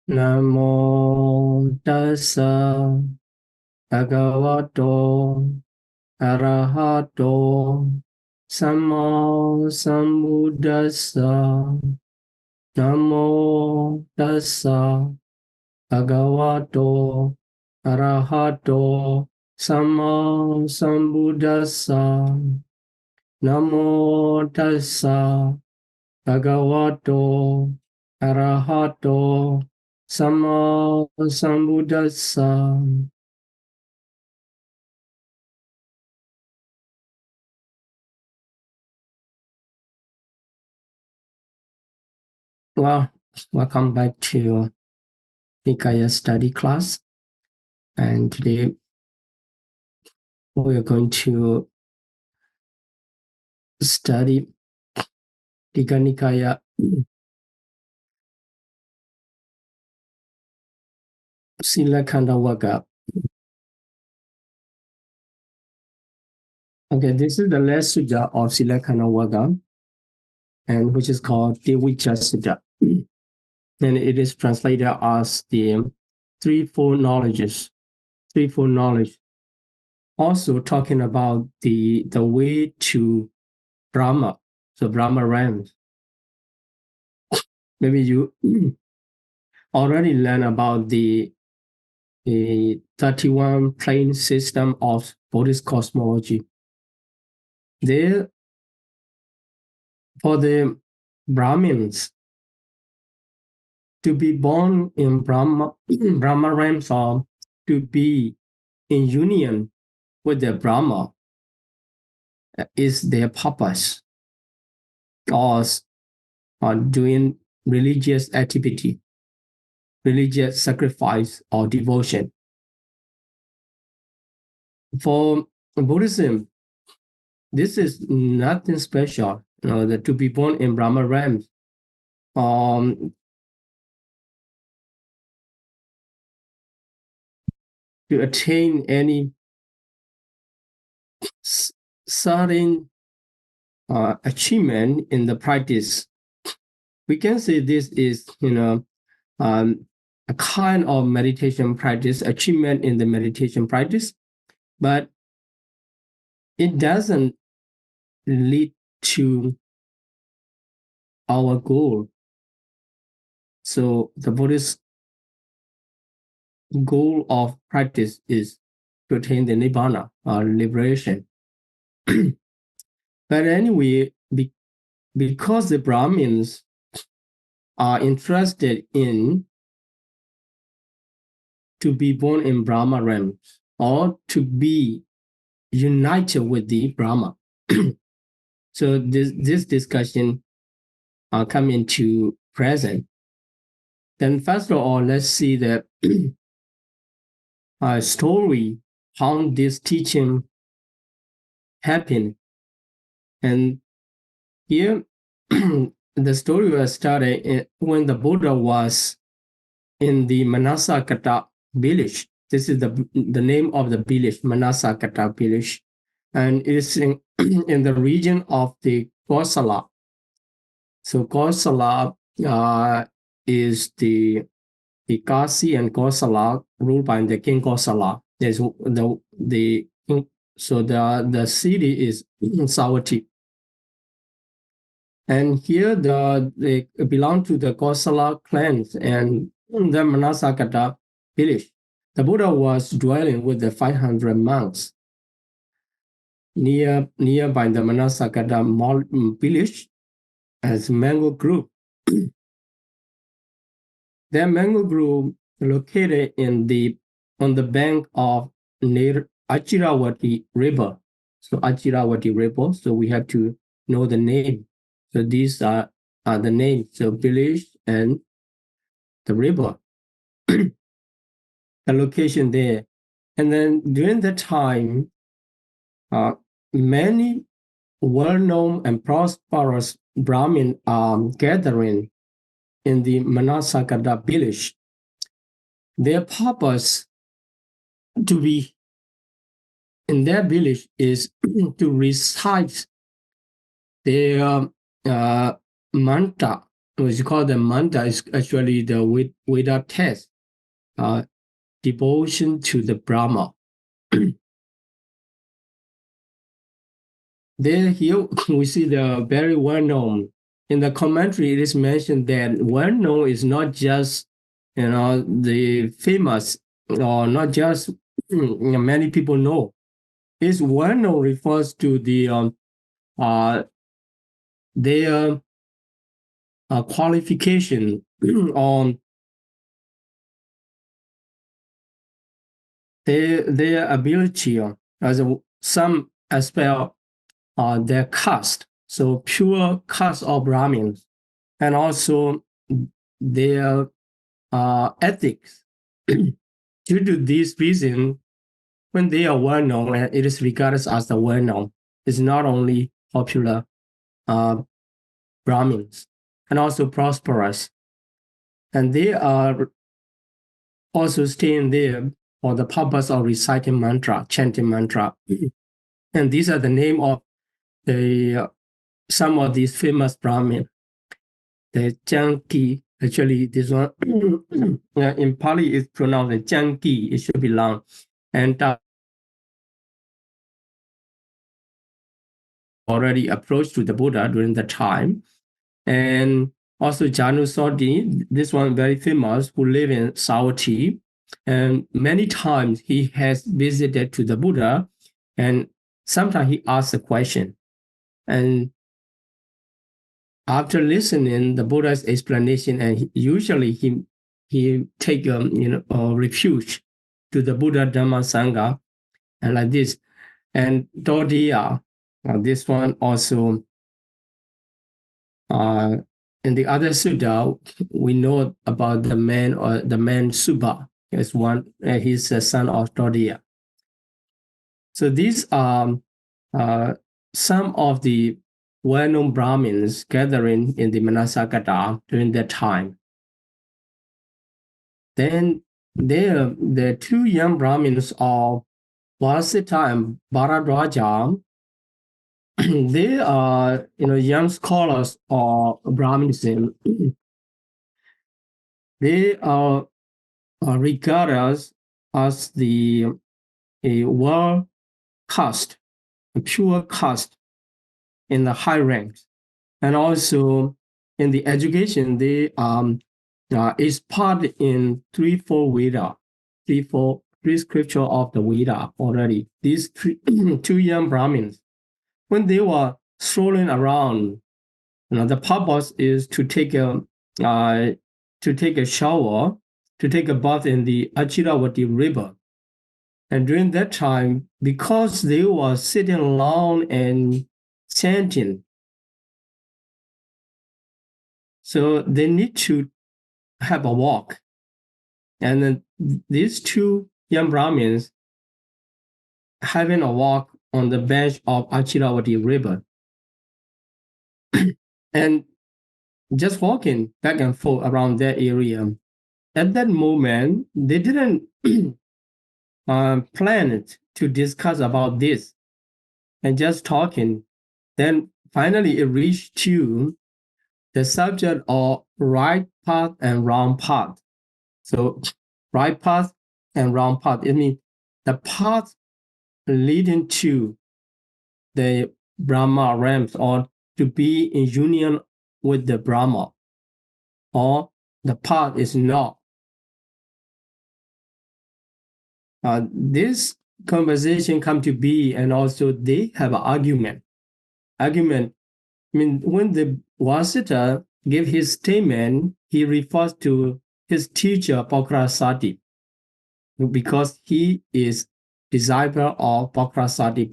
Namo tassa bhagavato arahato samma sambuddhassa. Namo tassa bhagavato arahato samma sambuddhassa. Namo tassa bhagavato arahato samma sambuddhassa. Well, welcome back to Nikāya study class. And today we are going to study Nikāya Silakkhana Vagga. Okay, this is the last sutta of Silakkhana Vagga, and which is called Devicca Sutta. And it is translated as the threefold knowledge. Also talking about the way to Brahma, so Brahma realms. Maybe you already learned about the 31 plane system of Buddhist cosmology. There, for the Brahmins, to be born in Brahma realms or to be in union with the Brahma is their purpose, or doing religious activity, religious sacrifice or devotion. For Buddhism, this is nothing special. That to be born in Brahma realms, to attain any certain achievement in the practice. We can say this is, a kind of meditation practice, achievement in the meditation practice, but it doesn't lead to our goal. So the Buddhist goal of practice is to attain the Nibbana or liberation. But anyway, because the Brahmins are interested in to be born in Brahma realms or to be united with the Brahma. So this discussion come into present. Then first of all, let's see the story, how this teaching happened. And here, the story was started when the Buddha was in the Manasakata village. This is the name of the village, Manasakata village. And it is in the region of the Kosala. So Kosala is the Kasi and Kosala ruled by the king Kosala. There's so the city is Savatthi. And here they belong to the Kosala clans and the Manasakata village. The Buddha was dwelling with the 500 monks nearby the Manasakata village as mango grove. Their mango grove located on the bank of near Achiravati River. So Achiravati River. So we have to know the name. So these are the names. So village and the river. The location there. And then during that time, many well-known and prosperous Brahmin are gathering in the Manasakata village. Their purpose to be in their village is to recite their mantra which is called the manta, is actually the Veda text, devotion to the Brahma. Then here we see the very well-known. In the commentary, it is mentioned that well-known is not just, the famous, or not just many people know. It's well-known refers to their qualification on their ability, as some aspect, their caste, so pure caste of Brahmins, and also their ethics. Due to this reason, when they are well known, it is regarded as the well known. It's not only popular Brahmins, and also prosperous, and they are also staying there for the purpose of reciting mantra, chanting mantra. And these are the name of some of these famous Brahmin. The Janki, actually this one in Pali is pronounced Janki, it should be long. And already approached to the Buddha during the time. And also Janusodhi, this one very famous, who live in Savatthi. And many times he has visited to the Buddha, and sometimes he asks a question. And after listening the Buddha's explanation, and usually he take refuge to the Buddha Dhamma Sangha, and like this. And Dodiya, this one also, in the other sutta, we know about the man Subha as one. He's a son of Dodiya. So these are some of the well-known Brahmins gathering in the Manasagata during that time. Then there, the two young Brahmins of Vasita and Bharadwaja, they are young scholars of Brahmanism. They are regarded as a world caste, a pure caste in the high ranks, and also in the education they is part in 3-4 Veda, 3-4 scripture of the Veda already. These two young Brahmins, when they were strolling around, the purpose is to take a shower, to take a bath in the Achiravati river. And during that time, because they were sitting alone and chanting, so they need to have a walk. And then these two young Brahmins having a walk on the bank of Achiravati river. And just walking back and forth around that area. At that moment, they didn't plan to discuss about this, and just talking. Then finally it reached to the subject of right path and wrong path. So right path and wrong path, it means the path leading to the Brahma realms, or to be in union with the Brahma, or the path is not. This conversation come to be, and also they have an argument. I mean, when the Vasita gave his statement, he refers to his teacher Pakrasati, because he is disciple of Pakrasati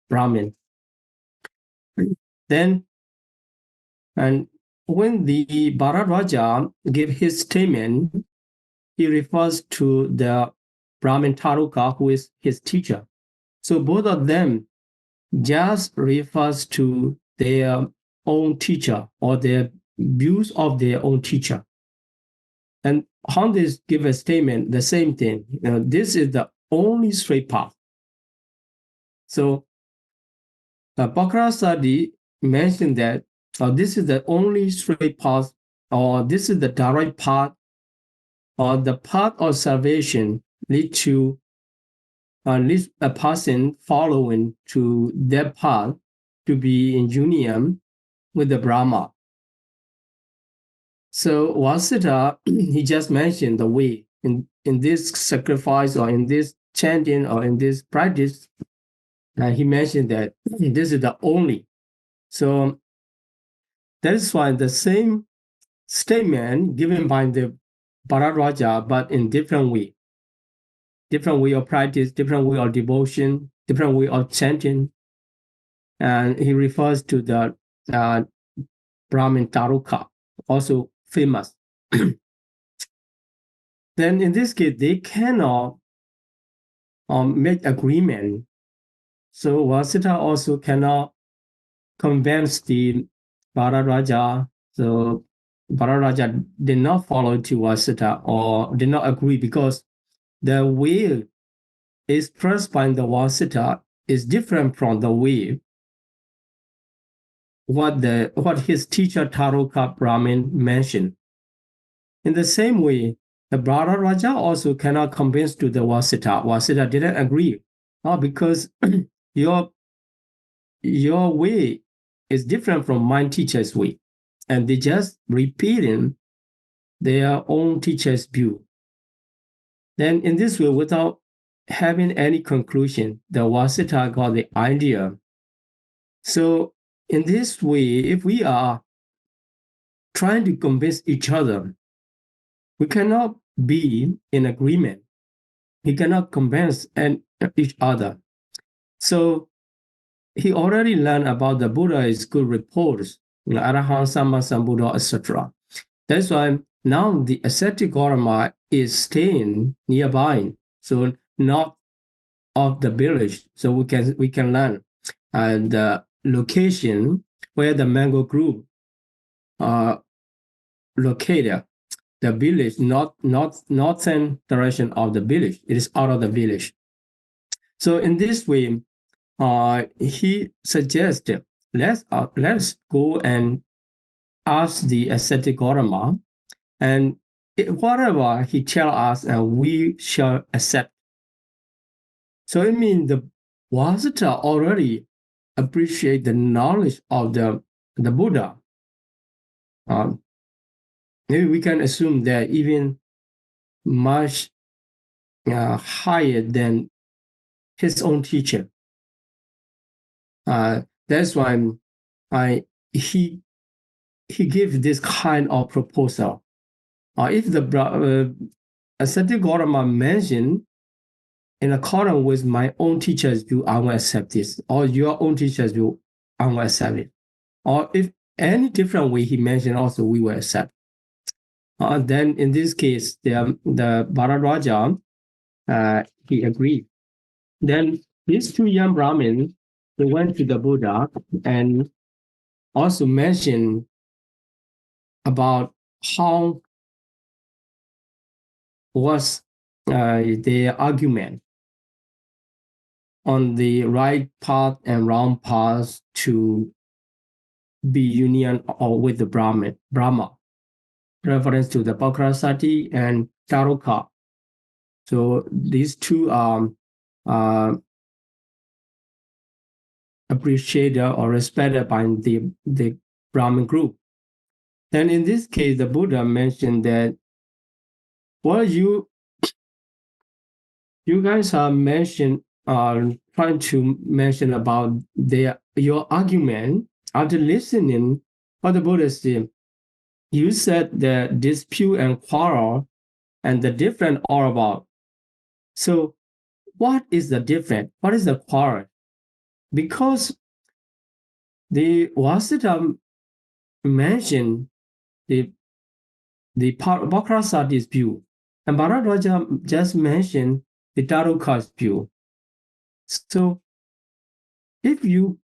Brahmin. Then, and when the Bharadwaja gave his statement, he refers to the Brahmin Taruka, who is his teacher. So both of them just refers to their own teacher, or their views of their own teacher. And how they give a statement, the same thing. This is the only straight path. So Pakrasati mentioned that this is the only straight path or this is the direct path, or the path of salvation leads a person following to that path to be in union with the Brahma. So Vasudha, he just mentioned the way in this sacrifice or in this chanting or in this practice. He mentioned that this is the only. So that is why the same statement given by the Bhararaja, but in different way of practice, different way of devotion, different way of chanting. And he refers to the Brahmin Taruka, also famous. Then in this case, they cannot make agreement. So Vasudha also cannot convince the Bhararaja. So Bhararaja did not follow to Vasudha or did not agree because the way expressed by the Vasudha is different from the way what his teacher Taruka Brahmin mentioned. In the same way, the Bhararaja also cannot convince to the Vasudha. Vasudha didn't agree because your way is different from my teacher's way. And they just repeating their own teacher's view. Then in this way, without having any conclusion, the Vasudha got the idea. So in this way, if we are trying to convince each other, we cannot be in agreement. We cannot convince each other. So he already learned about the Buddha's good reports, Arahant, Samma Sambuddha, etc. That's why now the ascetic Gautama is staying nearby, so not of the village. So we can learn the location where the mango group are located. The village, not northern direction of the village. It is out of the village. So in this way, he suggested let's go and ask the ascetic Gautama, and whatever he tell us, we shall accept. So it means the Vasudha already appreciate the knowledge of the Buddha. Maybe we can assume that even much higher than his own teacher. That's why he gave this kind of proposal. If the ascetic Gautama mentioned in accordance with my own teacher's view, I will accept this, or your own teacher's view, I will accept it. Or if any different way he mentioned, also we will accept. Then in this case, the Bhararaja, he agreed. Then these two young Brahmins, they went to the Buddha and also mentioned about how was the argument on the right path and wrong path to be union or with the Brahma, reference to the Bhakrasati and Taruka. So these two are appreciated or respected by the Brahmin group. Then in this case, the Buddha mentioned that, well, you guys are trying to mention about your argument. After listening, what the Buddha said, you said the dispute and quarrel and the different all about. So what is the difference? What is the quarrel? Because the Vasudha mentioned the Bhakrasati's view, and Bhararaja just mentioned the Taruka's view. So if you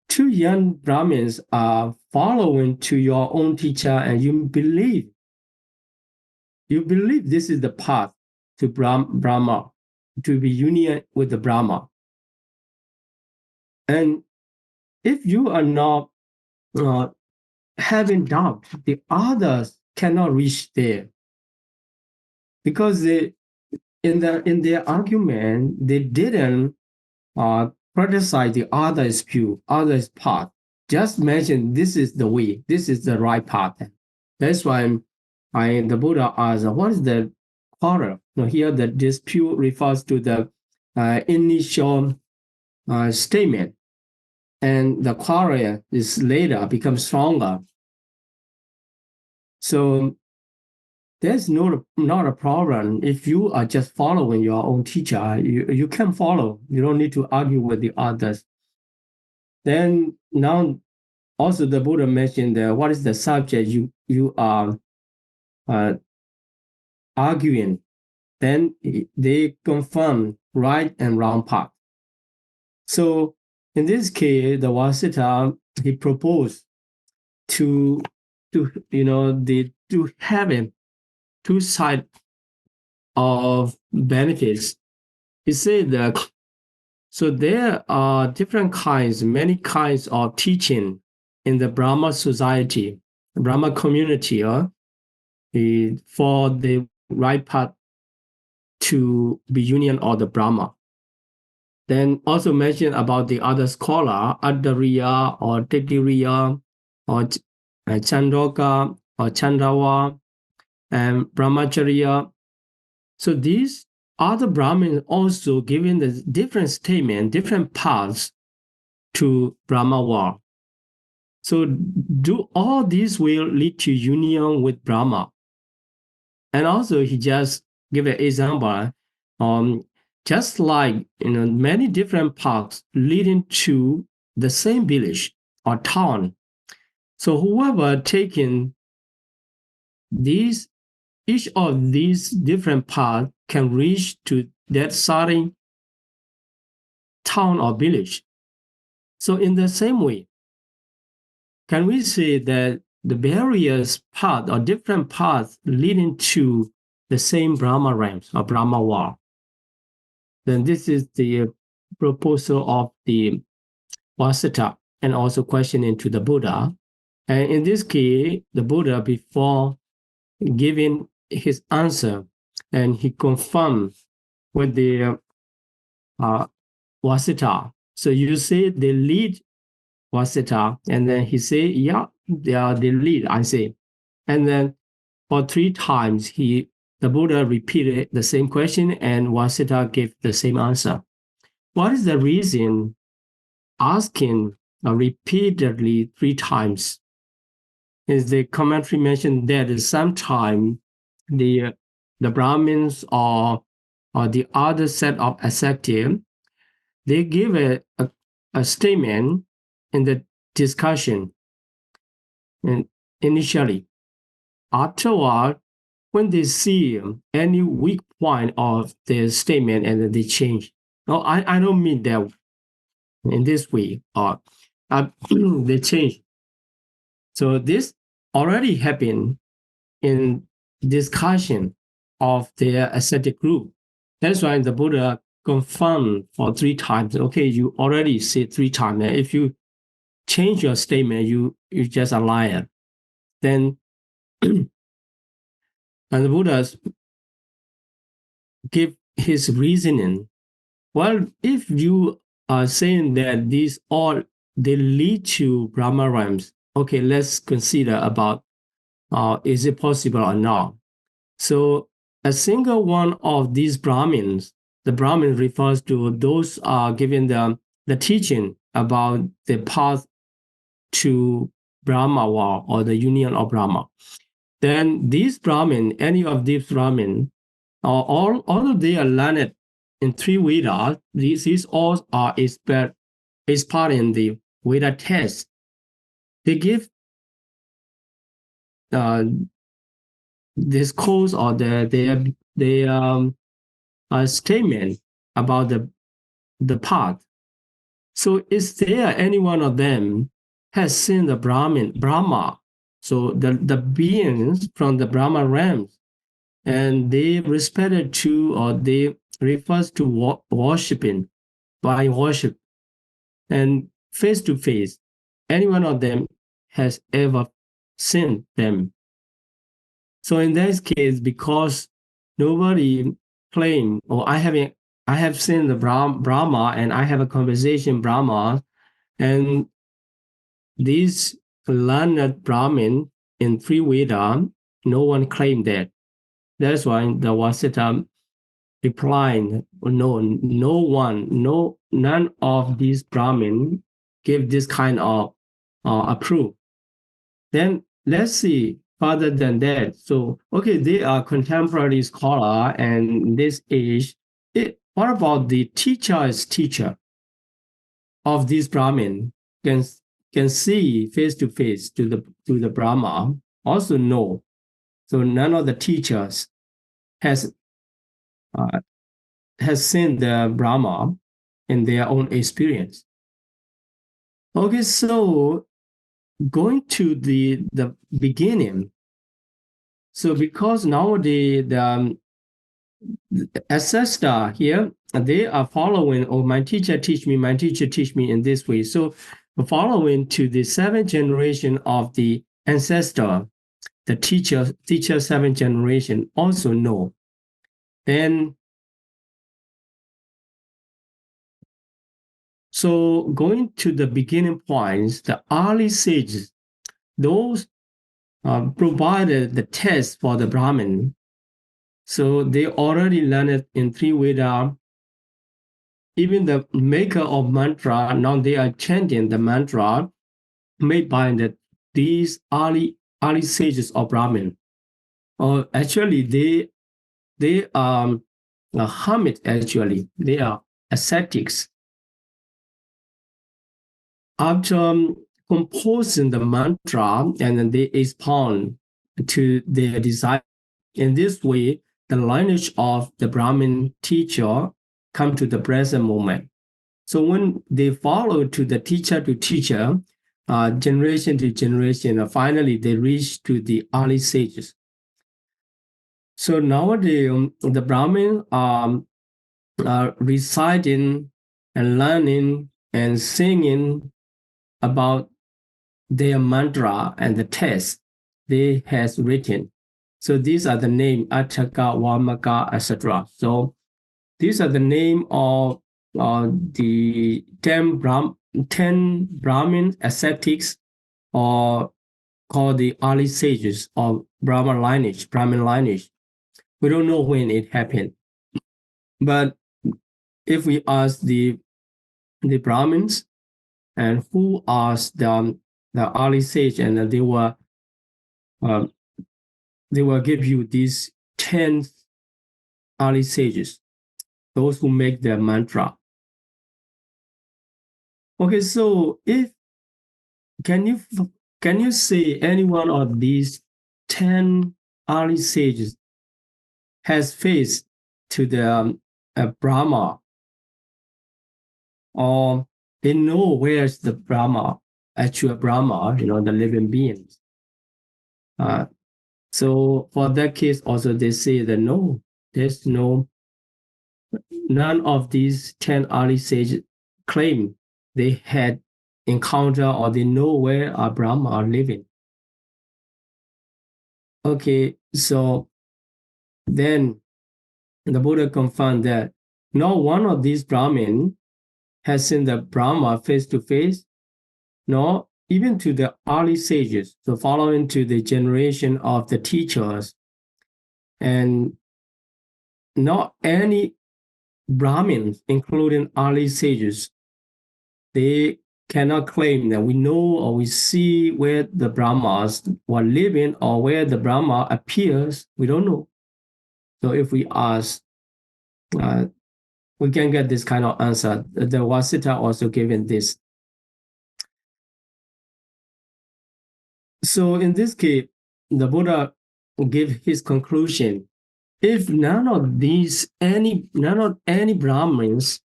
two young Brahmins are following to your own teacher and you believe this is the path to Brahma, to be union with the Brahma. And if you are not having doubt, the others cannot reach there because in their argument they didn't criticize the other's view, other's path. Just mention this is the way, this is the right path. That's why the Buddha asked, what is the quarrel? Here the dispute refers to the initial statement, and the quarrel is later becomes stronger. So there's not a problem if you are just following your own teacher. You can follow. You don't need to argue with the others. Then now also the Buddha mentioned what is the subject you are arguing. Then they confirm right and wrong path. So in this case, the Vasita, he proposed to have two sides of benefits. He said that so there are many kinds of teaching in the Brahma society, Brahma community, for the right path to be union of the Brahma. Then also mention about the other scholar, Adariya or Titiriya or Chandoka or Chandawa and Brahmacharya. So these other Brahmins also giving the different statement, different paths to Brahma world. So do all these will lead to union with Brahma. And also he just give an example, just like many different paths leading to the same village or town. So whoever taking each of these different paths can reach to that starting town or village. So in the same way, can we say that the various paths or different paths leading to the same Brahma realms or Brahma world? Then this is the proposal of the Vasita and also questioning to the Buddha. And in this case, the Buddha, before giving his answer, and he confirmed with the Vasita. So you say they lead Vasita, and then he say, yeah, they are the lead, I say. And then for 3 times, the Buddha repeated the same question, and Vasita gave the same answer. What is the reason asking repeatedly 3 times? Is the commentary mentioned that sometimes the Brahmins or the other set of executives, they give a statement in the discussion and initially. Afterward, when they see any weak point of the statement and then they change. No, I don't mean that in this way, or they change. So this already happened in discussion of their ascetic group. That's why the Buddha confirmed for 3 times. Okay, you already said 3 times. If you change your statement, you just a liar. Then and the Buddha give his reasoning. Well, if you are saying that these all they lead to Brahma realms, okay, let's consider about is it possible or not. So a single one of these Brahmins, the Brahmin refers to those giving the teaching about the path to Brahma world or the union of Brahma. Then these Brahmin, any of these Brahmin, although they are learned in 3 Vedas, these all are expert in the Veda test. They give this course or their statement about the path. So is there any one of them has seen the Brahma, so the beings from the Brahma realms, and they respected to or they refers to worshiping by worship and face to face. Any one of them has ever seen them. So in this case, because nobody claimed, or I have seen the Brahma and I have a conversation Brahma, and these learned Brahmin in three Veda, no one claimed that. That's why the Vasita replying, none of these Brahmin give this kind of approve. Then let's see further than that. So, okay, they are contemporary scholar and this age. What about the teacher's teacher of this Brahmin can see face to face to the Brahma? Also no. So none of the teachers has seen the Brahma in their own experience. Okay, so going to the beginning. So because nowadays the ancestor here, they are following, oh, my teacher teach me in this way. So following to the seventh generation of the ancestor, the teacher seventh generation also know. Then so going to the beginning points, the early sages, those provided the test for the Brahmin. So they already learned it in three Veda. Even the maker of mantra, now they are chanting the mantra made by these early sages of Brahmin. Or actually, they are hermit. Actually, they are ascetics. After composing the mantra, and then they expound to their desire. In this way, the lineage of the Brahmin teacher come to the present moment. So when they follow to the teacher to teacher, generation to generation, finally they reach to the early sages. So nowadays, the Brahmin are reciting and learning and singing about their mantra and the text they has written. So these are the name Ataka, Vamaka, etc. So these are the name of the 10 Brahmin ascetics, or called the early sages of Brahmin lineage. We don't know when it happened. But if we ask the Brahmins, and who asked the early sage, and they will give you these 10 early sages, those who make the mantra. Okay, so can you say any one of these 10 early sages has faced to the Brahma, or they know where's the Brahma, actual Brahma, the living beings? So for that case, also they say that no, there's none of these 10 early sages claim they had encounter or they know where a Brahma are living. Okay, so then the Buddha confirmed that no one of these Brahmin has seen the Brahma face to face, nor even to the early sages, so following to the generation of the teachers, and not any Brahmins, including early sages, they cannot claim that we know or we see where the Brahmas were living or where the Brahma appears. We don't know. So if we ask, we can get this kind of answer. The Vasita also given this. So in this case, the Buddha gave his conclusion. If none of any Brahmins,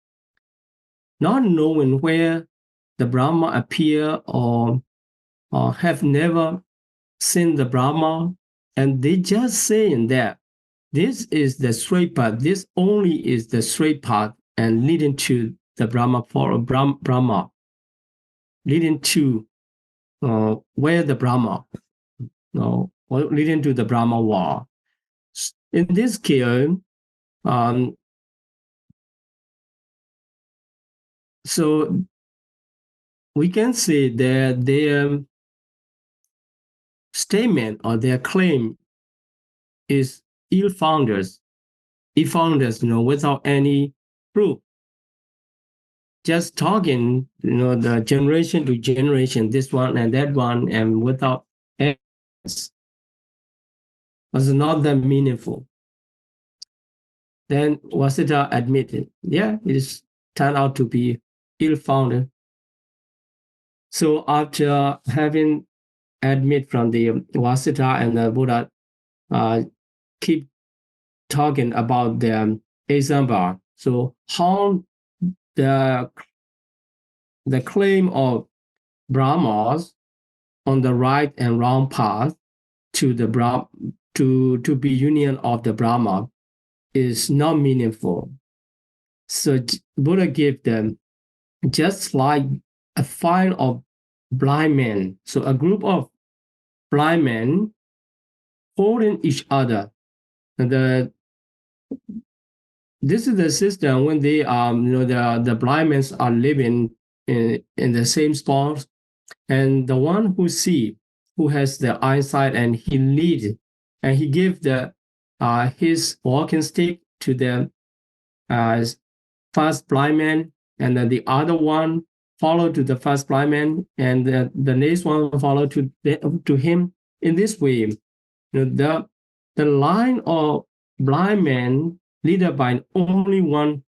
not knowing where the Brahma appear, or have never seen the Brahma, and they just saying that this is the straight path, this only is the straight path, and leading to the Brahma, leading to where the Brahma leading to the Brahma war. In this case, so we can say that their statement or their claim is ill-founded, without any proof. Just talking, the generation to generation, this one and that one, and without evidence was not that meaningful. Then Vasudha admitted, it is turned out to be ill-founded. So after having admit from the Vasudha and the Buddha keep talking about the example, so how the claim of Brahmas on the right and wrong path to the to be union of the Brahma is not meaningful. So Buddha gave them just like a file of blind men. So a group of blind men holding each other. And this is the system when they the blind men are living in the same spot, and the one who has the eyesight, and he leads, and he gives his walking stick to the first blind man, and then the other one follow to the first blind man, and the next one follow to him. In this way, the line of blind men leaded by only one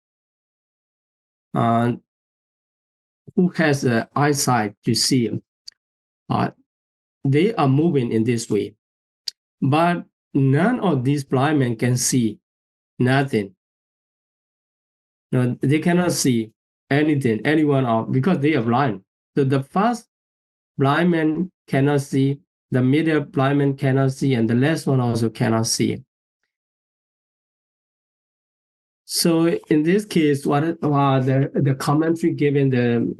who has the eyesight to see. They are moving in this way, but none of these blind men can see nothing. They cannot see anything, anyone, because they are blind. So the first blind man cannot see, the middle blind man cannot see, and the last one also cannot see. So in this case, what the commentary given the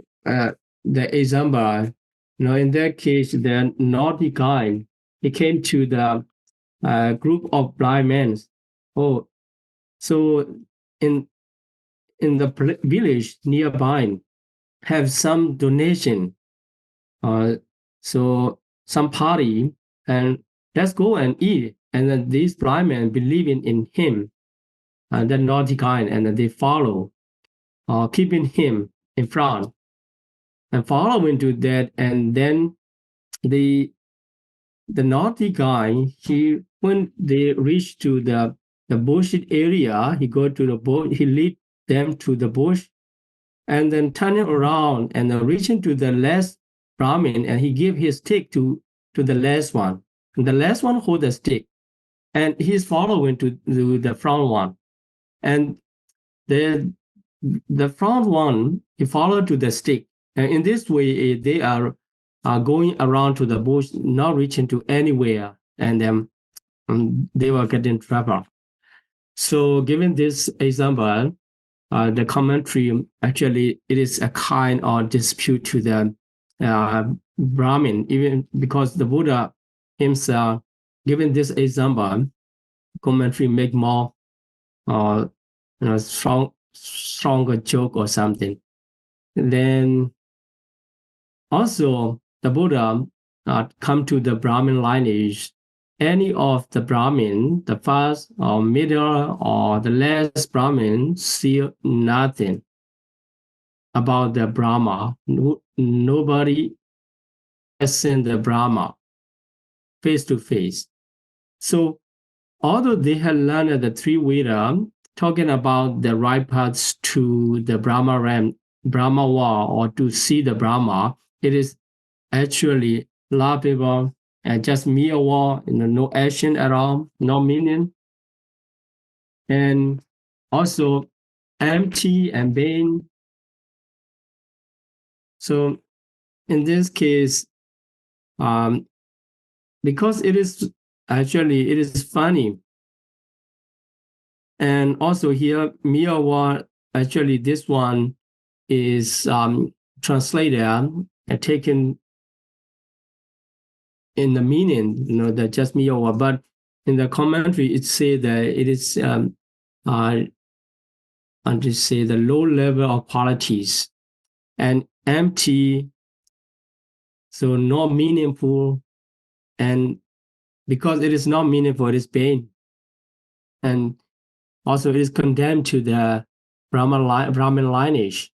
example, in that case, the naughty guy, he came to the group of blind men. Oh, so in the village nearby, have some donation, so some party, and let's go and eat. And then these blind men believing in him, and the naughty guy, and they follow, keeping him in front and following to that. And then the naughty guy, when they reach to the bush area, he go to the bush, he lead them to the bush, and then turning around and reaching to the last Brahmin, and he give his stick to the last one. And the last one hold the stick, and he's following to the front one. And the front one, he followed to the stick. And in this way, they are going around to the bush, not reaching to anywhere, and they were getting trouble. So given this example, the commentary, actually, it is a kind of dispute to the Brahmin, even because the Buddha himself, given this example, commentary make more stronger joke or something. And then also the Buddha come to the Brahmin lineage. Any of the Brahmin, the first or middle or the last Brahmin, see nothing about the Brahma. Nobody has seen the Brahma face to face. So although they had learned the three Veda, talking about the right paths to the Brahma realm, Brahma war, or to see the Brahma, it is actually laughable and just mere war, no action at all, no meaning, and also empty and vain. So in this case, because it is funny, and also here mere war, actually this one is translated and taken in the meaning, that just me over, but in the commentary, it says that it is, and to say the low level of qualities and empty, so not meaningful, and because it is not meaningful, it is pain, and also it is condemned to the Brahman lineage.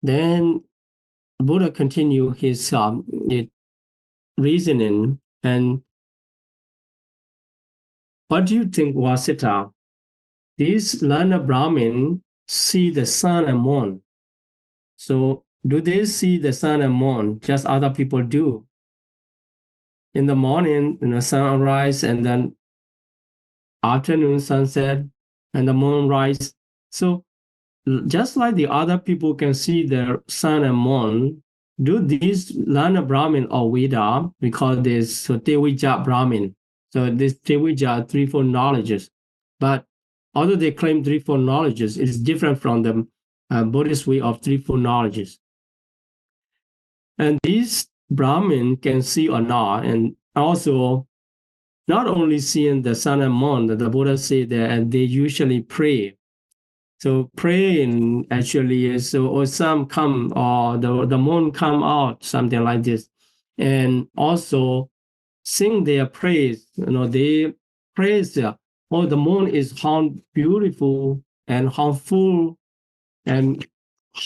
Then Buddha continued his reasoning, and what do you think, Vasita? These learned Brahmin see the sun and moon. So do they see the sun and moon just other people do? In the morning, sunrise, and then afternoon sunset, and the moon rise. So just like the other people can see the sun and moon, do these learned Brahmin or Veda, we call this Tevija Brahmin. So this Tevija, threefold knowledges. But although they claim threefold knowledges, it is different from the Buddhist way of threefold knowledges. And these Brahmin can see or not, and also not only seeing the sun and moon, the Buddha said that, and they usually pray. So praying actually is, or some come, or the moon come out, something like this. And also sing their praise, they praise, the moon is how beautiful and how full and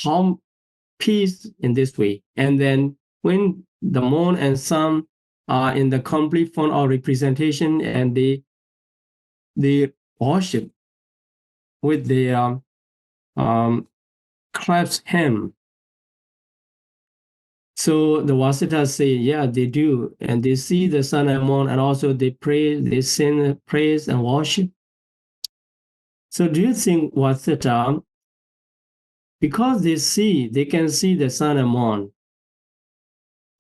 how peace in this way. And then when the moon and sun are in the complete form of representation, and they worship with their claps hymn. So the Vasitas say, yeah, they do, and they see the sun and moon, and also they pray, they sing praise and worship. So do you think, Vasita, because they can see the sun and moon,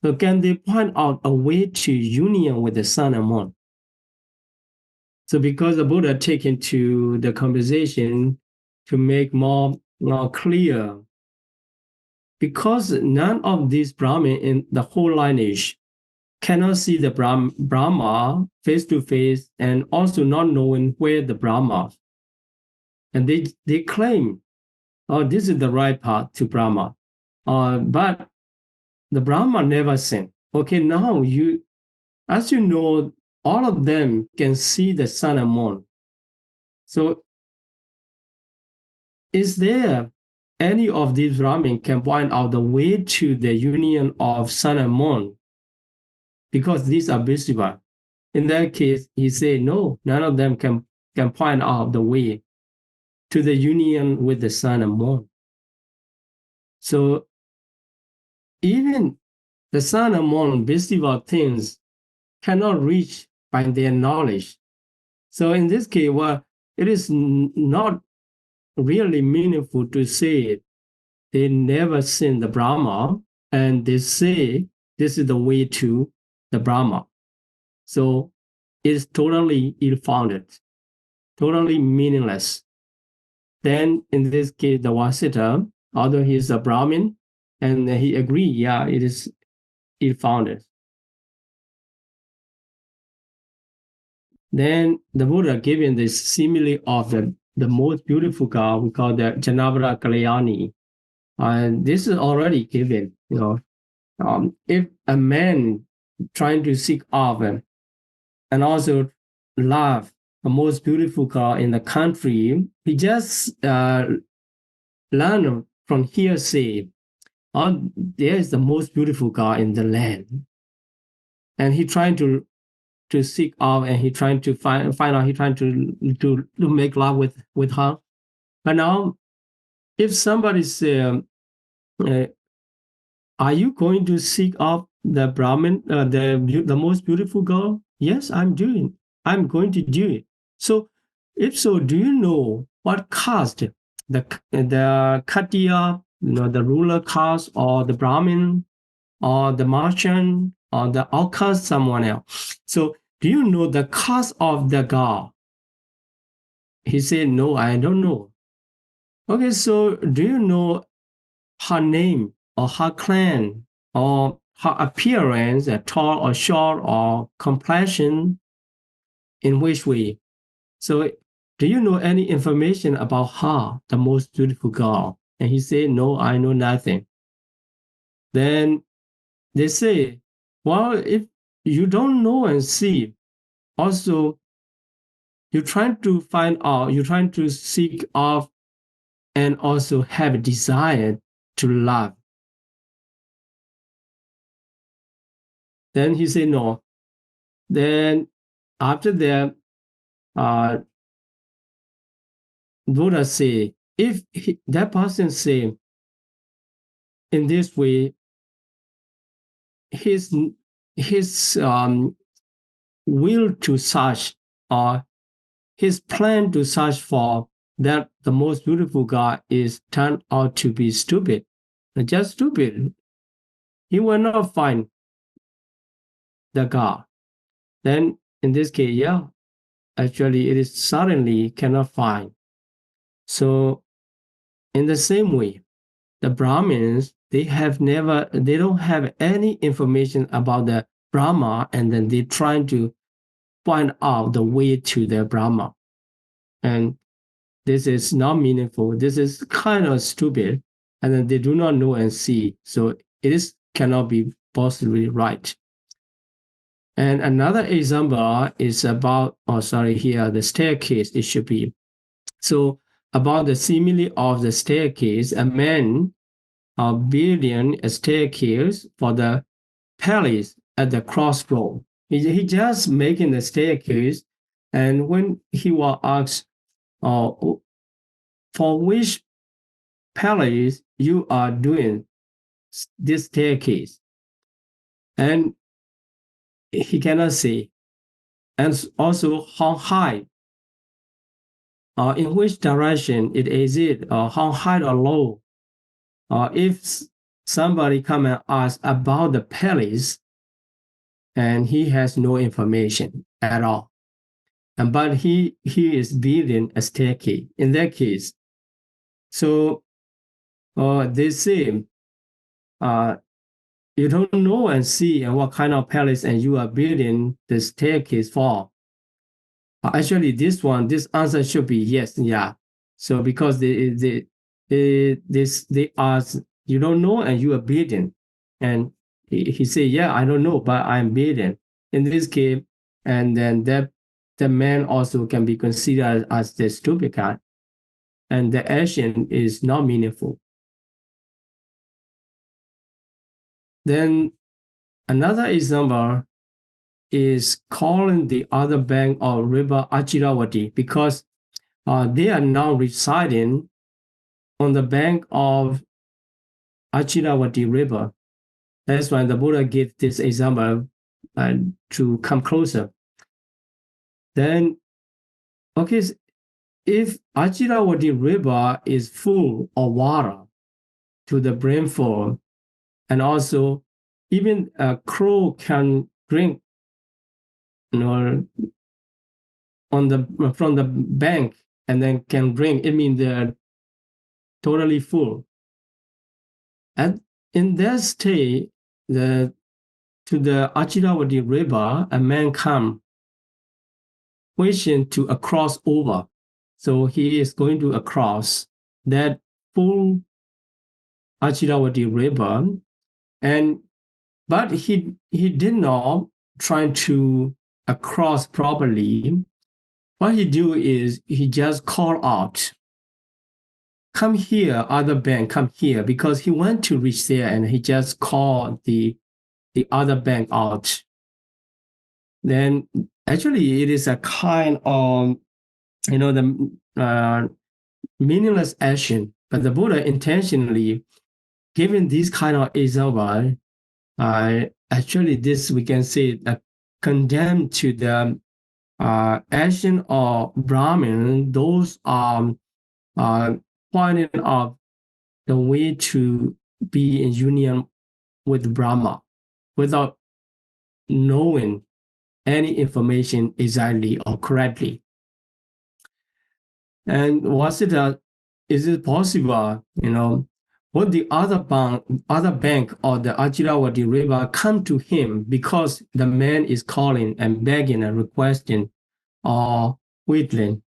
so can they point out a way to union with the sun and moon? So because the Buddha take into the conversation to make more clear, because none of these Brahmin in the whole lineage cannot see the Brahma face to face, and also not knowing where the Brahma. And they claim, this is the right path to Brahma. But the Brahma never sinned. Okay, now as you know, all of them can see the sun and moon. So is there any of these Brahmin can point out the way to the union of sun and moon? Because these are visible. In that case, he said, no, none of them can point out the way to the union with the sun and moon. So even the sun and moon, visible things, cannot reach by their knowledge. So in this case, it is not really meaningful to say they never seen the Brahma, and they say this is the way to the Brahma. So it's totally ill-founded, totally meaningless. Then in this case, the Vasita, although he's a Brahmin, and he agreed, yeah, it is ill-founded. Then the Buddha giving this simile of the most beautiful girl, we call the Janavara Kalyani. And this is already given, if a man trying to seek after and also love the most beautiful girl in the country, he just learn from hearsay, there is the most beautiful girl in the land. And he trying to seek out, and he trying to find out, he trying to make love with her. But now, if somebody say, are you going to seek out the Brahmin, the most beautiful girl? Yes, I'm going to do it. So, if so, do you know what caste the Khattiya, the ruler caste, or the Brahmin, or the merchant, or the outcast, someone else? So, do you know the caste of the girl? He said, no, I don't know. Okay, so do you know her name or her clan or her appearance, tall or short, or complexion, in which way. So do you know any information about her, the most beautiful girl? And he said, no, I know nothing. Then they say, well, if you don't know and see, also you're trying to find out, you're trying to seek out and also have a desire to love. Then he said, no. Then after that, Buddha say, if that person say in this way, his will to search or his plan to search for that the most beautiful God is turned out to be stupid, just stupid. He will not find the God. Then in this case, yeah, actually it is suddenly cannot find. So in the same way, the Brahmins, they don't have any information about the Brahma, and then they trying to find out the way to the Brahma. And this is not meaningful. This is kind of stupid, and then they do not know and see. So cannot be possibly right. And another example is about, here, the staircase, it should be. So about the simile of the staircase, a man building a staircase for the palace at the crossroad. He just making the staircase, and when he was asked, for which palace you are doing this staircase, and he cannot say, and also how high, in which direction it is, or how high or low. If somebody come and ask about the palace, and he has no information at all, but he is building a staircase in that case. So they say, you don't know and see what kind of palace and you are building the staircase for. Actually, this answer should be yes, yeah. So because they ask, you don't know and you are building, and he say, yeah, I don't know, but I'm building. In this case, and then the man also can be considered as the stupid guy, and the action is not meaningful. Then another example is calling the other bank of river Achiravati, because they are now residing on the bank of Achiravati River. That's why the Buddha gave this example to come closer. Then, okay, if Achiravati River is full of water to the brimful, and also even a crow can drink, from the bank and then can drink, it means they're totally full. And in that state, to the Achiravati River, a man come wishing to cross over. So he is going to cross that full Achiravati River, but he did not try to cross properly. What he do is he just call out, come here, other bank, come here, because he went to reach there, and he just called the other bank out. Then actually it is a kind of, the meaningless action, but the Buddha intentionally given this kind of example, actually this we can say condemn to the action of Brahmin. Those are pointing out the way to be in union with Brahma without knowing any information exactly or correctly. And is it possible, would the other bank of the Achiravati river come to him because the man is calling and begging and requesting or wheedling?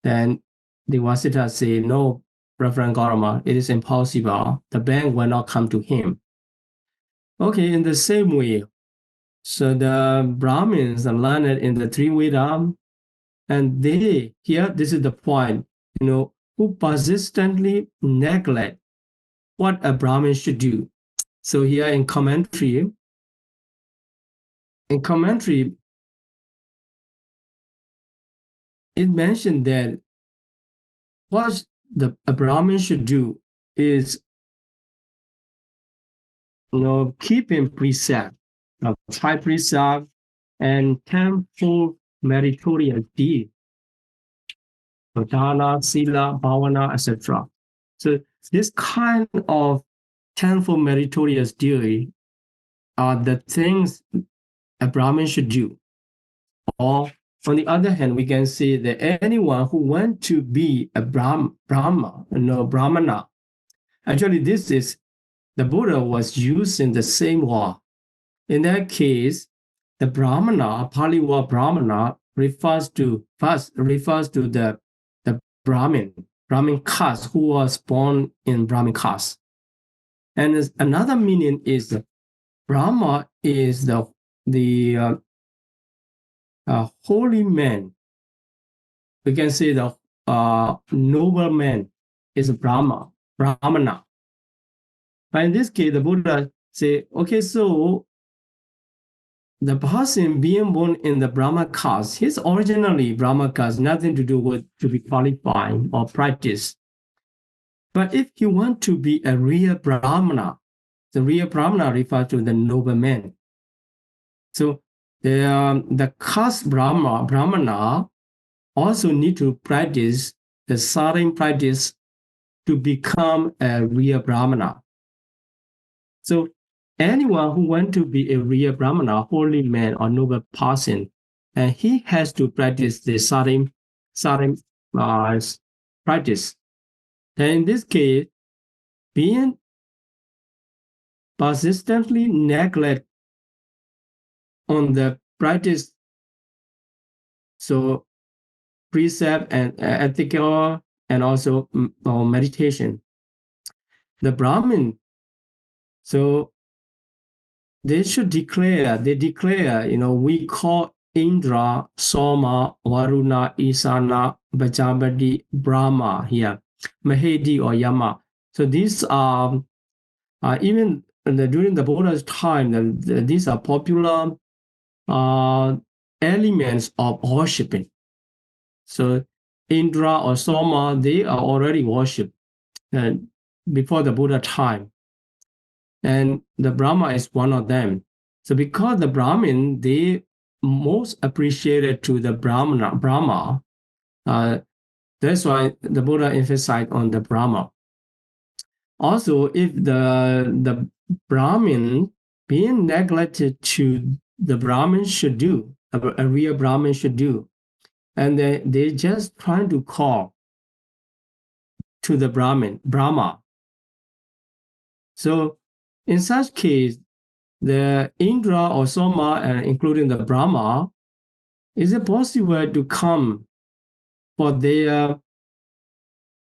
Then the Vasita say, no, Reverend Gautama, it is impossible. The bank will not come to him. Okay, in the same way, so the Brahmins are learned in the three Veda, and they, here, this is the point, who persistently neglect what a Brahmin should do. So here in commentary, it mentioned that what a Brahmin should do is, keeping precept, five precept, and 10 full meritorious deeds, dana, sila, bhavana, etc. So this kind of 10-fold meritorious deeds are the things a Brahmin should do. Or on the other hand, we can say that anyone who wants to be a Brahmana, actually this is, the Buddha was using the same word. In that case, the Brahmana, Pāḷi word Brahmana, refers to the Brahmin caste who was born in Brahmin caste. And another meaning is Brahma is the holy man. We can say the noble man is Brahmana. But in this case, the Buddha say, okay, so the person being born in the Brahma caste, he's originally Brahma caste, nothing to do with to be qualified or practice. But if you want to be a real Brahmana, the real Brahmana refers to the noble man. So the caste Brahmana also need to practice the certain practice to become a real Brahmana. So anyone who wants to be a real Brahmana, holy man or noble person, and he has to practice the certain practice. Then in this case, being persistently neglect on the practice, so precept and ethical and also meditation. The Brahmin, so they declare, we call Indra, Soma, Varuna, Isana, Prajapati, Brahma here, Mahedi or Yama. So these are, even during the Buddha's time, these are popular elements of worshiping. So Indra or Soma, they are already worshipped before the Buddha time. And the Brahma is one of them. So because the Brahmin, they most appreciated to the Brahma, that's why the Buddha emphasized on the Brahma. Also, if the Brahmin being neglected to the Brahmin should do, a real Brahmin should do, and they just trying to call to the Brahma. So in such case, the Indra or Soma, including the Brahma, is it possible to come for their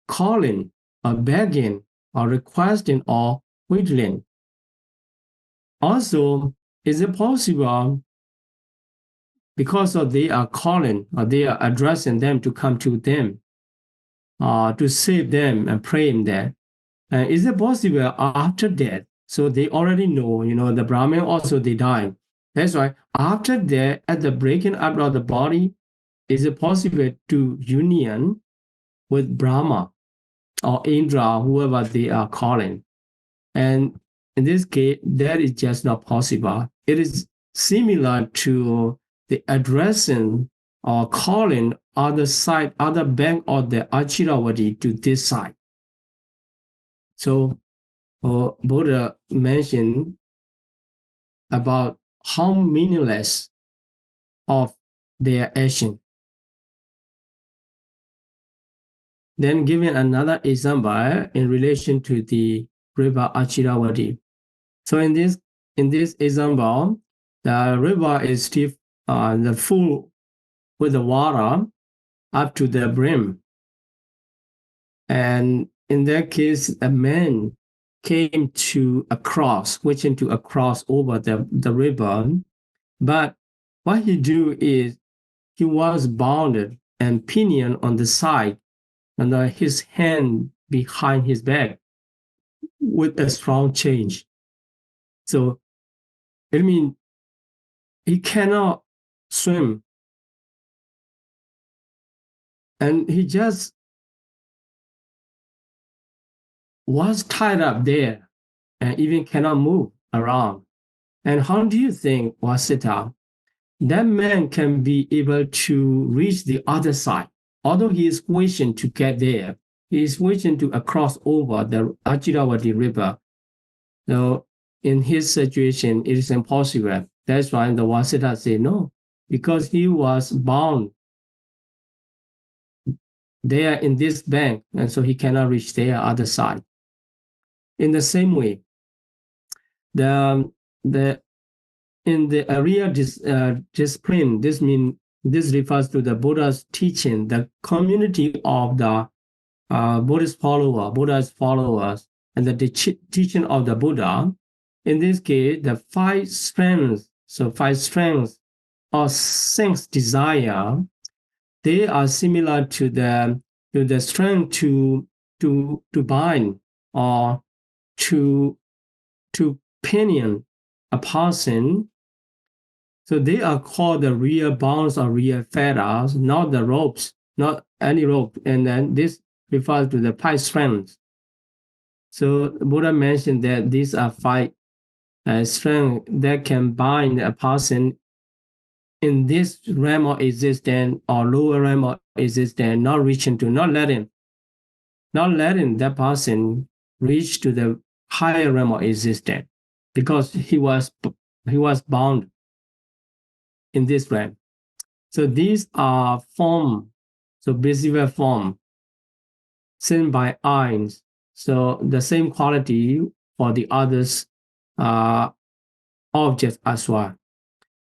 calling or begging or requesting or wheedling? Also, is it possible because of they are calling or they are addressing them to come to them, to save them and pray them? Is it possible after death? So they already know, the Brahmin also they die. That's why after that, at the breaking up of the body, is it possible to union with Brahma or Indra, whoever they are calling? And in this case, that is just not possible. It is similar to the addressing or calling other bank of the Achiravati to this side. So Buddha mentioned about how meaningless of their action. Then giving another example in relation to the river Achiravati. So in this example, the river is still full with the water up to the brim. And in that case, a man came to a cross, wishing to cross over the river. But what he do is he was bounded and pinioned on the side and his hand behind his back with a strong change. So it means he cannot swim. And he just was tied up there and even cannot move around. And how do you think, Wasita, that man can be able to reach the other side? Although he is wishing to get there, he is wishing to cross over the Achiravati river. So in his situation, it is impossible. That's why the Wasita say no, because he was bound there in this bank, and so he cannot reach the other side. In the same way, in the area discipline, this refers to the Buddha's teaching, the community of the Buddhist followers, and the teaching of the Buddha. In this case, the five strengths or sense desire, they are similar to the strength to bind or to pinion a person. So they are called the real bonds or real fetters, not the ropes, not any rope. And then this refers to the five strengths. So Buddha mentioned that these are five strengths that can bind a person in this realm of existence or lower realm of existence, not letting that person reach to the higher realm of existence, because he was bound in this realm. So these are form, so visible form, seen by eyes. So the same quality for the others objects as well.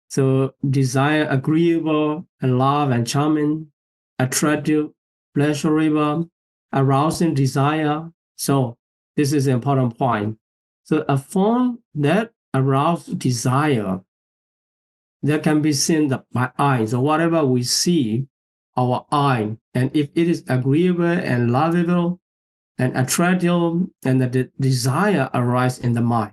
So desire, agreeable, and love and charming, attractive, pleasurable, arousing desire. So this is an important point. So a form that arouses desire that can be seen by eyes, or whatever we see, our eye, and if it is agreeable and lovable and attractive, and the desire arises in the mind.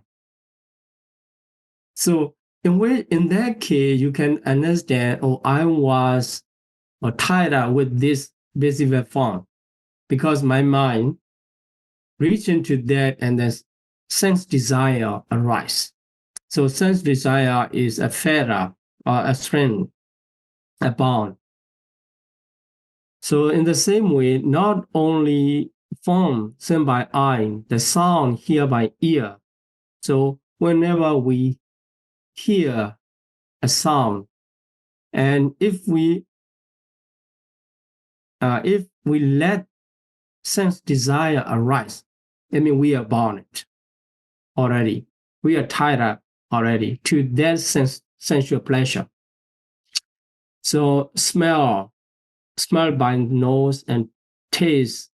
So in that case, you can understand, I was tied up with this visible form because my mind reached into that and then sense desire arise. So sense desire is a fetter or a strength, a bond. So in the same way, not only form seen by eye, the sound heard by ear. So whenever we hear a sound, and if we let sense desire arise, I mean we are bound already. We are tied up already to that sensual pleasure. So smell by the nose, and taste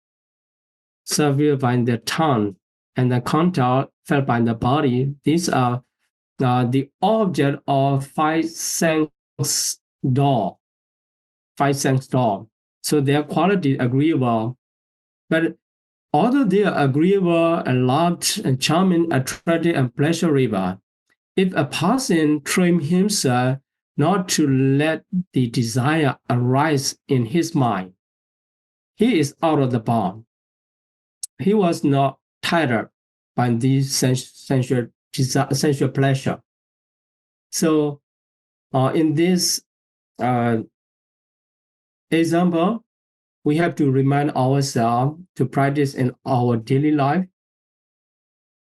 savor by the tongue, and the contact felt by the body. These are the object of five sense door. So their quality agreeable, but although they are agreeable and loved and charming, attractive and pleasurable, if a person train himself not to let the desire arise in his mind, he is out of the bond. He was not tied up by this sensual pleasure. So in this example, we have to remind ourselves to practice in our daily life.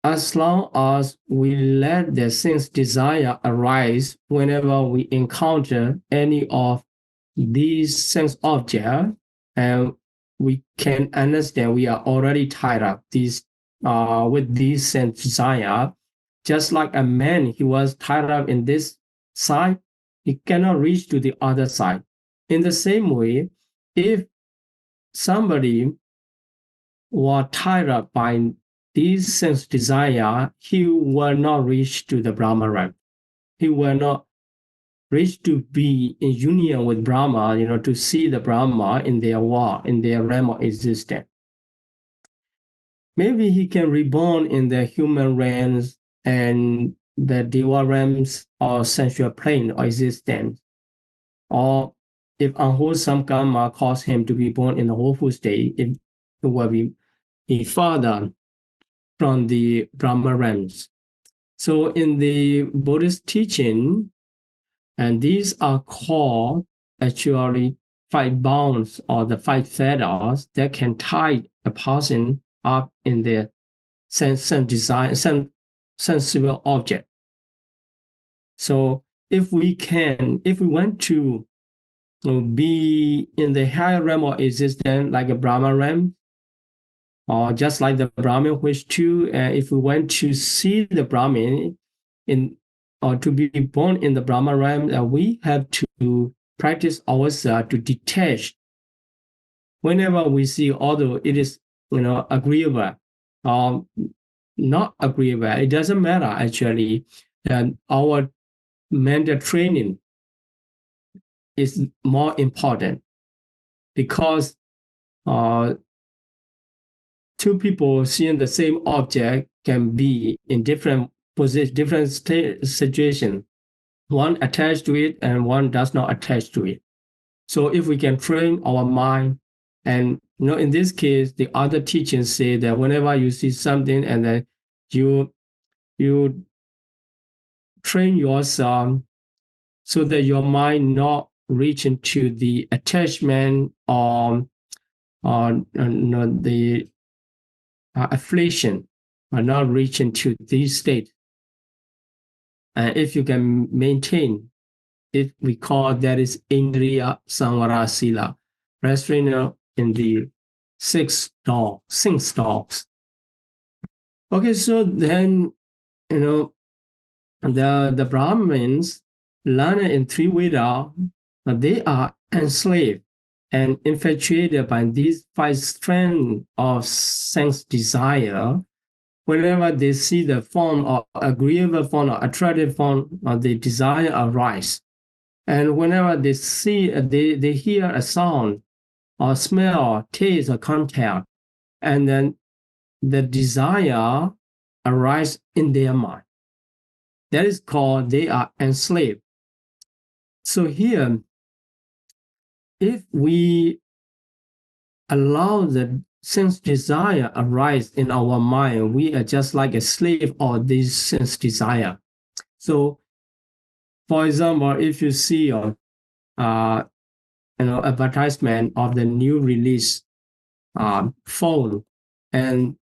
As long as we let the sense desire arise whenever we encounter any of these sense objects, and we can understand we are already tied up with this sense desire. Just like a man, he was tied up in this side, he cannot reach to the other side. In the same way, if somebody was tied up by this sense desire, he will not reach to the Brahma realm. He will not reach to be in union with Brahma, to see the Brahma in their world, in their realm of existence. Maybe he can reborn in the human realms and the Deva realms or sensual plane of existence. Or if unwholesome karma caused him to be born in a woeful state, it will be farther from the Brahma realms. So in the Buddhist teaching, and these are called actually 5 bonds or the 5 fetters that can tie a person up in their sensible object. So if we want to be in the higher realm of existence, like a Brahma realm, or just like the Brahmin wish to, if we want to see the Brahmin or to be born in the Brahma realm, we have to practice ourselves to detach. Whenever we see, although it is agreeable or not agreeable, it doesn't matter actually. Our mental training is more important, because two people seeing the same object can be in different positions, different situations. One attached to it and one does not attach to it. So if we can train our mind, and in this case, the other teachings say that whenever you see something and then you train yourself so that your mind not reach into the attachment or the affliction, or not reach into this state. And if you can maintain, if we call that is Indriya Samvara Sila, restraint in the 6 stalks. Okay, so then, the Brahmins learned in 3 Veda, they are enslaved and infatuated by these 5 strands of sense desire. Whenever they see the form or agreeable form or attractive form, the desire arise. And whenever they see, they hear a sound or smell or taste or contact, and then the desire arise in their mind. That is called they are enslaved. So here, if we allow the sense desire arise in our mind, we are just like a slave of this sense desire. So, for example, if you see advertisement of the new release phone, and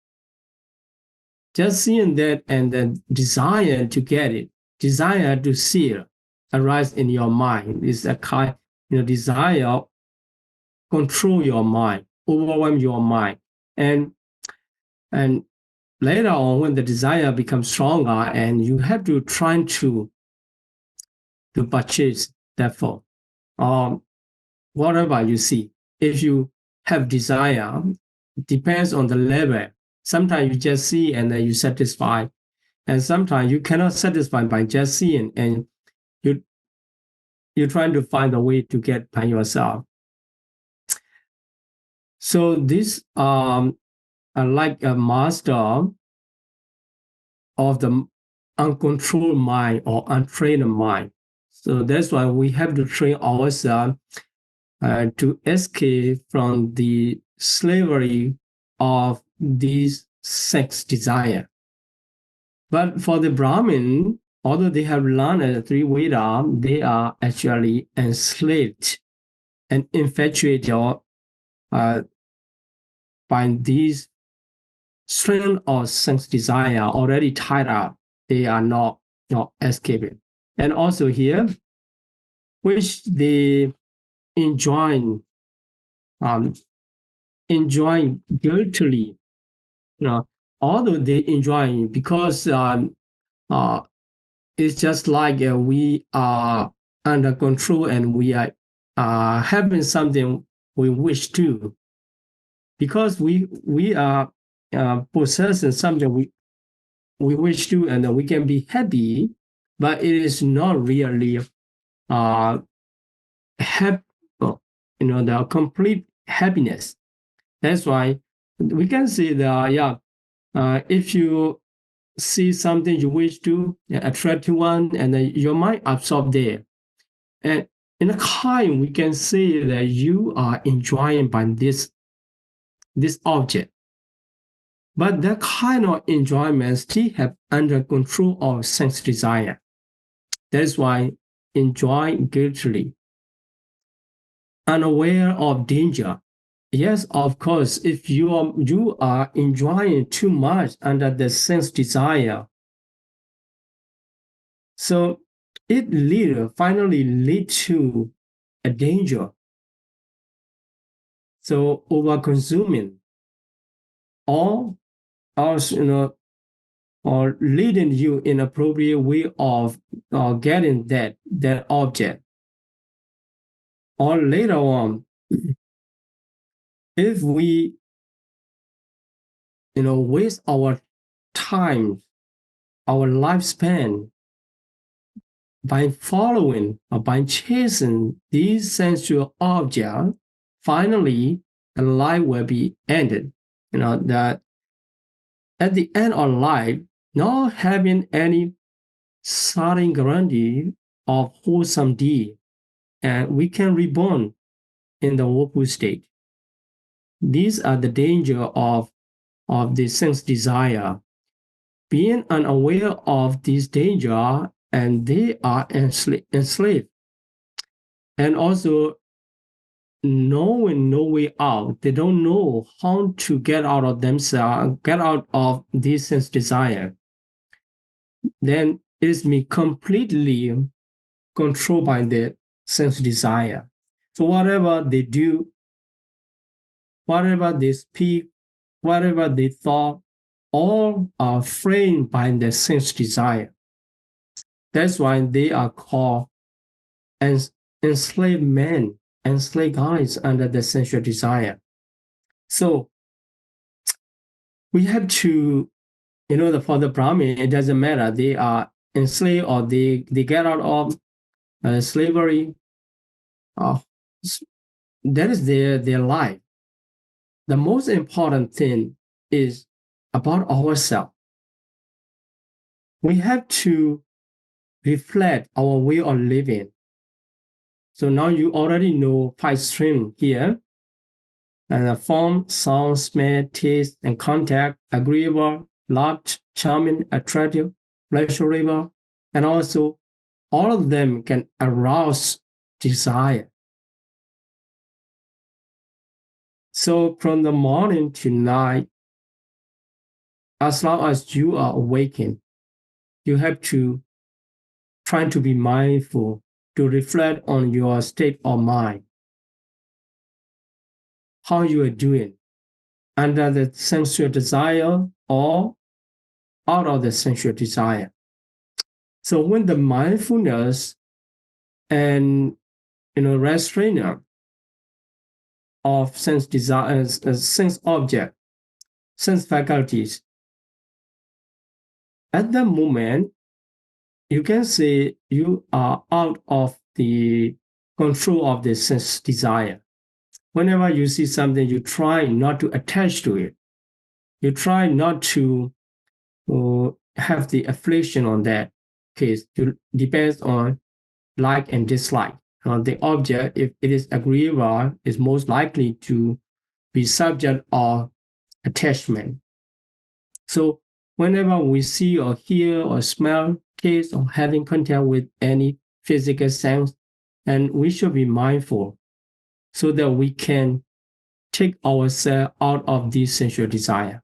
just seeing that and the desire to get it, desire to see it arise in your mind is a kind, desire control your mind, overwhelm your mind, and later on when the desire becomes stronger, and you have to try to purchase that phone or whatever you see. If you have desire, depends on the level. Sometimes you just see and then you satisfy, and sometimes you cannot satisfy by just seeing, and you're trying to find a way to get by yourself. So this are like a master of the uncontrolled mind or untrained mind. So that's why we have to train ourselves to escape from the slavery of these sex desire. But for the Brahmin, although they have learned 3 Veda, they are actually enslaved and infatuated by these strength of sense desire already tied up. They are not escaping. And also here, which they enjoy enjoying guiltily, although they enjoy because it's just like we are under control and we are having something we wish to, because we are possessing something we wish to, and we can be happy, but it is not really happy, the complete happiness. That's why we can say that, if you see something you wish to, attractive one, and then your mind absorb there. And in a kind, we can say that you are enjoying by this object. But that kind of enjoyment still have under control of sense desire. That's why enjoy guiltily, unaware of danger. Yes, of course, if you are enjoying too much under the sense desire, so it finally lead to a danger. So over consuming, or or leading you in appropriate way of getting that object. Or later on, if we waste our time, our lifespan by following or by chasing these sensual objects, finally the life will be ended. That at the end of life, not having any certain guarantee of wholesome deed, and we can reborn in the woeful state. These are the danger of the sense desire. Being unaware of this danger, and they are enslaved. And also knowing no way out. They don't know how to get out of themselves, get out of this sense desire. Then it is completely controlled by the sense desire. So whatever they do, whatever they speak, whatever they thought, all are framed by the sense desire. That's why they are called enslaved men, enslaved guys under the sensual desire. So we have to, for the Brahmin, it doesn't matter. They are enslaved or they get out of slavery. That is their life. The most important thing is about ourselves. We have to reflect our way of living. So now you already know 5 streams here. And the form, sound, smell, taste, and contact, agreeable, loved, charming, attractive, pleasurable, and also all of them can arouse desire. So from the morning to night, as long as you are awakened, you have to try to be mindful, to reflect on your state of mind, how you are doing under the sensual desire or out of the sensual desire. So when the mindfulness and restrainer of sense desire, sense object, sense faculties, at that moment, you can say you are out of the control of the sense desire. Whenever you see something, you try not to attach to it. You try not to have the affliction on that case. It depends on like and dislike. The object, if it is agreeable, is most likely to be subject of attachment. So whenever we see or hear or smell, taste, or having contact with any physical sense, and we should be mindful so that we can take ourselves out of this sensual desire.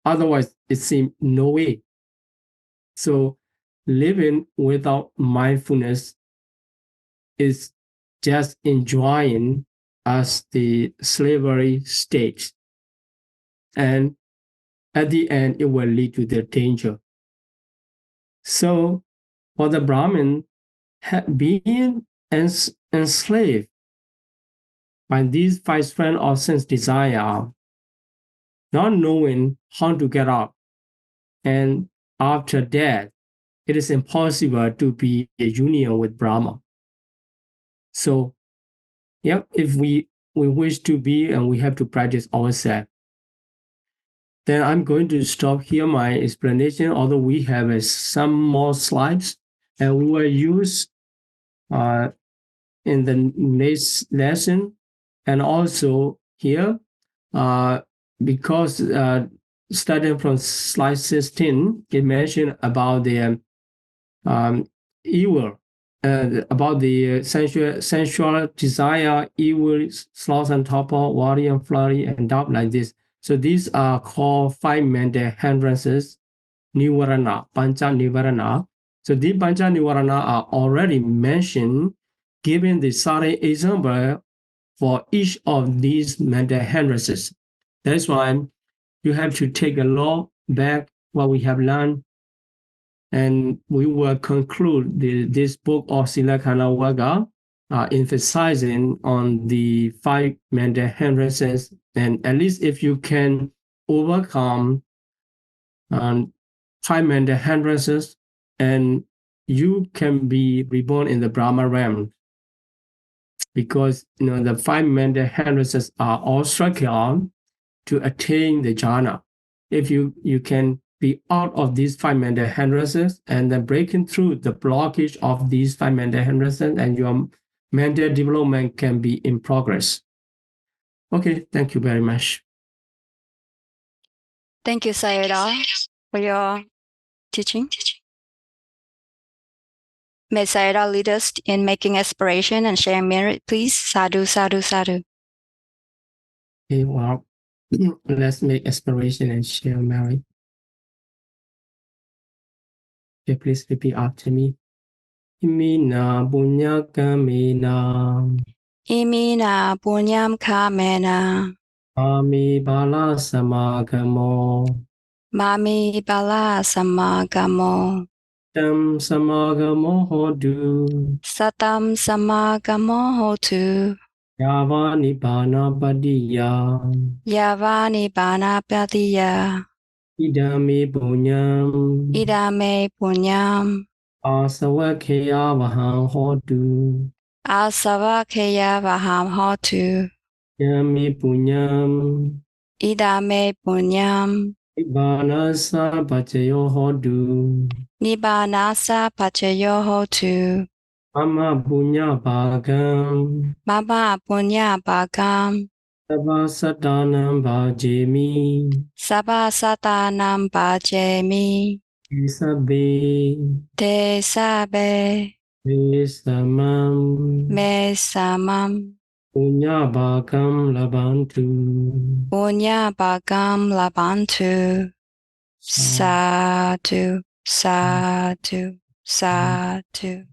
Otherwise, it seems no way. So living without mindfulness is just enjoying as the slavery state. And at the end, it will lead to their danger. So for the Brahmin, being enslaved by these five strands of sense desire, not knowing how to get out, and after death, it is impossible to be a union with Brahma. So, yeah, if we wish to be and we have to practice ourselves, then I'm going to stop here my explanation, although we have some more slides, and we will use in the next lesson, and also here, because starting from slide 16, it mentioned about the evil, about the sensual desire, evil, sloth and torpor, worry and flurry, and doubt like this. So these are called five mental hindrances, nivarana, pancha nivarana. So these pancha nivarana are already mentioned, given the certain example for each of these mental hindrances. That's why you have to take a look back what we have learned, and we will conclude this book of Silakkhana Vagga, emphasizing on the five mental hindrances. And at least if you can overcome five mental hindrances, and you can be reborn in the Brahma realm, because the five mental hindrances are all structural to attain the jhana. If you can be out of these five mental hindrances and then breaking through the blockage of these five mental hindrances, and your mental development can be in progress. Okay, thank you very much. Thank you, Sayadaw, for your teaching. May Sayadaw lead us in making aspiration and sharing merit, please. Sadhu, sadhu, sadhu. Okay, well, let's make aspiration and share merit. Okay, please repeat after me. Imina punya kamena. Imina punyam kamena. Mami bala samagamo. Mami bala samagamo. Tam samagamo hodu. Satam samagamo hotu. Yava nibbana padiya. Yavani bana padiya. Idame punyam. Idame punyam. Asavakheya vahang hodu. Asavakeya vaham hotu. Yame punyam. Idame punyam. Ibbanasa pachayo hodu. Nibbanasa pachayo hotu. Mama punya bhagam. Mama punya bhagam. Sabha satanam bhajemi. Sabha satanam bhajemi. Isabe. Te sabe. Me samam. Me samam. Punya bhagam labantu. Punya bhagam labantu. Sadhu, sadhu, sadhu.